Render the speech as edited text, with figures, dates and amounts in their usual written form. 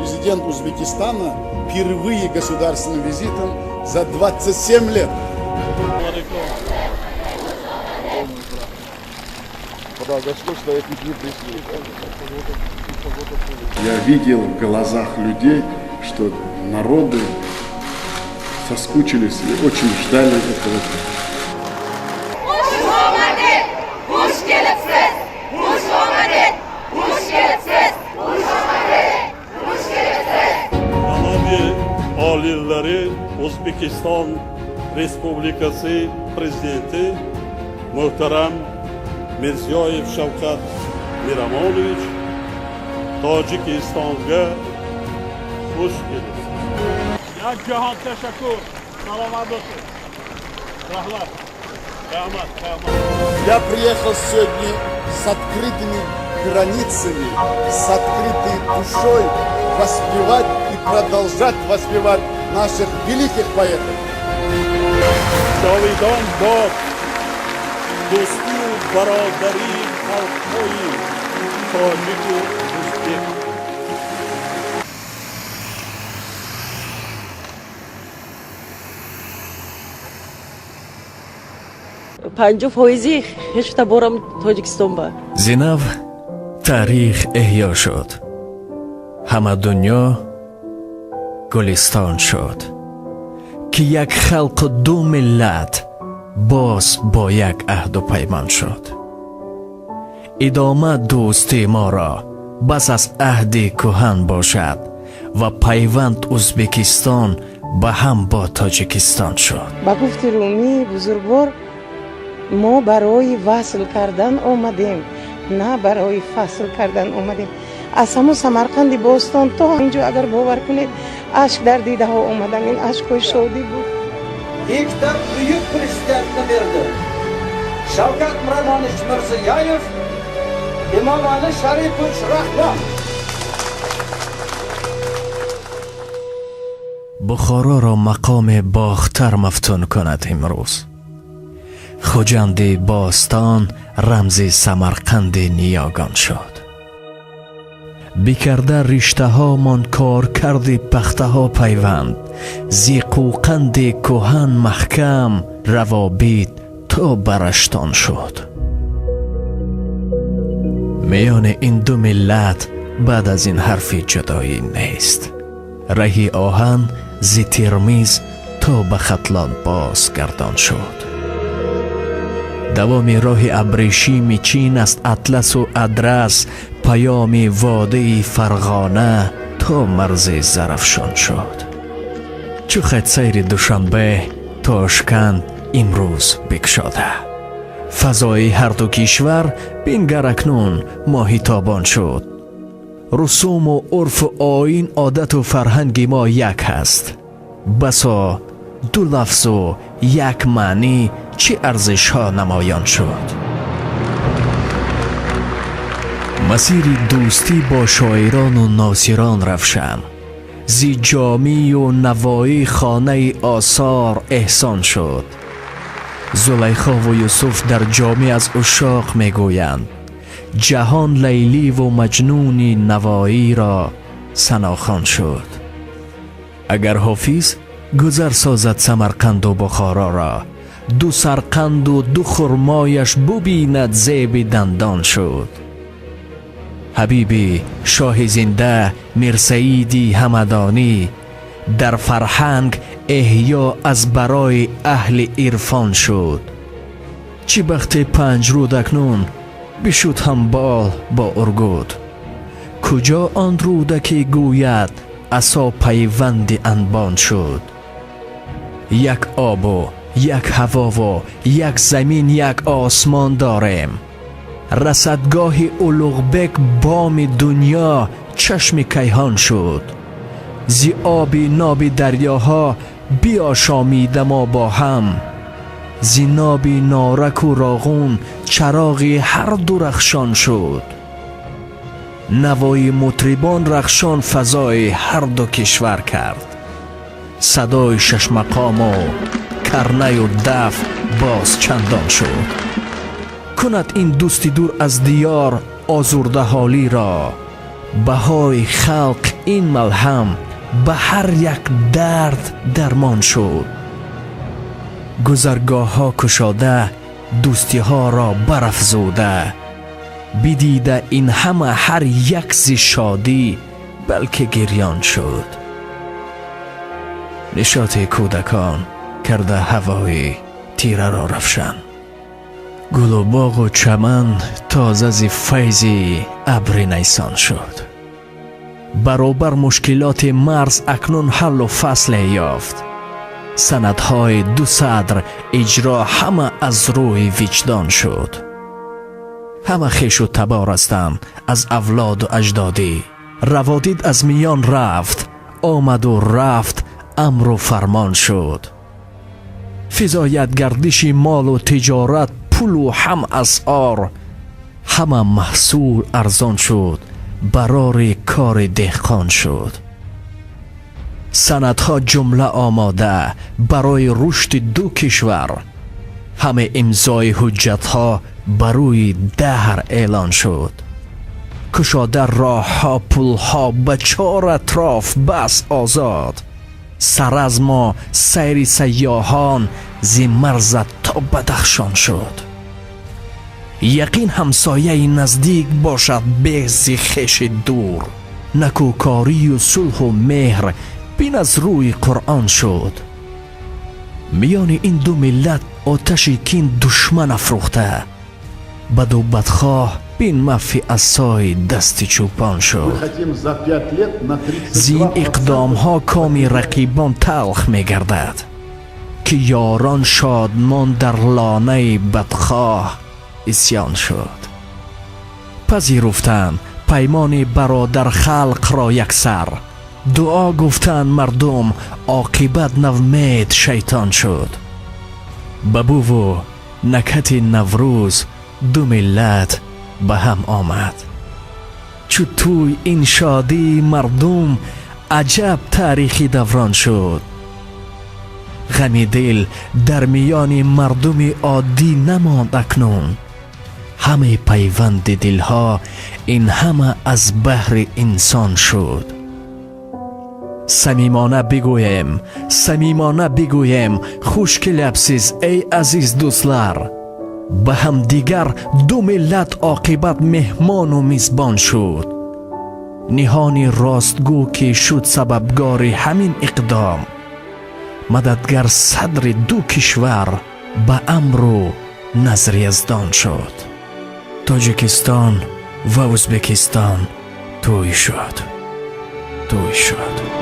президент Узбекистана впервые государственным визитом за 27 лет. Я видел в глазах людей, что народы соскучились и очень ждали этого. Olileri O'zbekiston Respublikasi Prezidenti muhtaram Mirziyoyev Shavkat Miramonovich Tojikistonga xush kelibsiz. Jahon tashakkur. Salomat bo'lsin. Rahmat. Rahmat. Я приехал сегодня с открытыми границами, с открытой душой воспевать и продолжать воспевать наших великих поэтов. Javidan bod do'sti u barodari xalqi tojik u o'zbek. پنجاه فایزی هشتا بارم تاجیکستان با زینب تاریخ احیا شد، همه دنیا گلستان شد که یک خلق دو ملت باز با یک عهد و پیمان شد. ادامه دوستی ما را بس از عهد کهن باشد و پیوند ازبکستان به هم با تاجیکستان شد. با گفت رومی بزرگوار ما برای وصل کردن آمدیم، نه برای فصل کردن آمدیم. از همون سمرقند باستان تا اینجا اگر باور کنید اشک در دیده ها آمدن. این اشک شادی بود. یک تا büyük prezidentini verdi. Shavkat Miromonovich Mirziyoyev, Emomali Sharipovich Rahmon. بخارا را مقام باختر مفتون کند امروز. خوجند باستان رمز سمرقند نیاگان شد. بکرده رشته ها من کار کرده پخته ها پیوند، زی قوقند کهن محکم روابط تا برشتان شد. میان این دو ملت بعد از این حرفی جدایی نیست. رهی آهن زی ترمیز تا به ختلان باز گردان شد. دوام راه ابریشمی چین است اطلس و ادرس، پیام واده فرغانه تا مرز زرفشان شد. چو خط سیر دوشنبه تاشکند امروز بگشاده. فضای هر دو کشور بینگر اکنون ماهی تابان شد. رسوم و عرف و آیین عادت و فرهنگ ما یک هست. بسا دو لفظ و یک معنی چه ارزش ها نمایان شد. مسیر دوستی با شاعران و ناصران رفشن، زی جامی و نوایی خانه آثار احسان شد. زلیخا و یوسف در جامی از عشاق میگویند جهان لیلی و مجنونی نوایی را ثناخوان شد. اگر حافظ گذر سازد سمرقند و بخارا را، دو سرقند و دو خرمایش ببیند زیب دندان شد. حبیبی شاه زنده میرسعیدی همدانی، در فرهنگ احیا از برای اهل عرفان شد. چی بخت پنج رود اکنون بشود همبال با ارگود. کجا آن رودکی گوید عصا پیوند انبان شد. یک آب و یک هوا و یک زمین یک آسمان داریم. رصدگاه اولوغبک بام دنیا چشم کیهان شد. زی آبی نابی دریاها بیاشامیده ما با هم. زی نابی نارک و راغون چراغی هر دو رخشان شد. نوای مطربان رخشان فضای هر دو کشور کرد. صدای شش مقام و کرنه و دف باز چندان شد. کند این دوستی دور از دیار آزرده حالی را، بهای خلق این ملهم به هر یک درد درمان شد. گذرگاه ها کشاده، دوستی ها را برافزوده، بدیده این همه هر یک زی شادی بلکه گریان شد. نشاط کودکان کرده هوای تیره را روشن. گل و باغ و چمن تازه ز فیض ابر نیسان شد. برابر مشکلات مرز اکنون حل و فصل یافت. سندهای 200 اجرا همه از روی وجدان شد. همه خویش و تبار هستند از اولاد و اجدادی. روادید از میان رفت، آمد و رفت، امر و فرمان شد. فزایت گردش مال و تجارت، پول و هم اسعار، همه محصول ارزان شد، برای کار دهقان شد. سندها جمله آماده برای رشد دو کشور. همه امضای حجتها بروی دهر اعلان شد. کشاده راه ها پل ها به 4 اطراف بس آزاد. سر از ما سیر سیاحان ز مرز تا بدخشان شد. یقین همسایه نزدیک باشد به ز خویش دور. نکوکاری و صلح و مهر بین از روی قرآن شد. میان این دو ملت آتش کین دشمن افروخته. بد و بدخواه بین مفی عصای دست چوپان شد. Хотим за 5 лет на 32%. زین اقدام ها کامی رقیبان تلخ می گردد که یاران شادمان در لانه بدخواه اسیان شد. پذیرفتند پیمان برادر خلق را یکسر. دعا گفتند مردم، عاقبت نومید شیطان شد. ببو و نکهت نوروز دو ملت به هم آمد. چو توی این شادی مردم، عجب تاریخی دوران شد. غم دل در میان مردم عادی نماند اکنون. همه پیوند دلها این همه از بحر انسان شد. صمیمانه بگویم، صمیمانه بگویم، خشک لبسیز ای عزیز دوستلار. به هم دیگر دو ملت عاقبت مهمان و میزبان شد. نهانی راستگو که شد سببگار همین اقدام. مددگر صدر دو کشور به امر و نظر یزدان شد. تاجیکستان و ازبکستان توی شد، توی شد.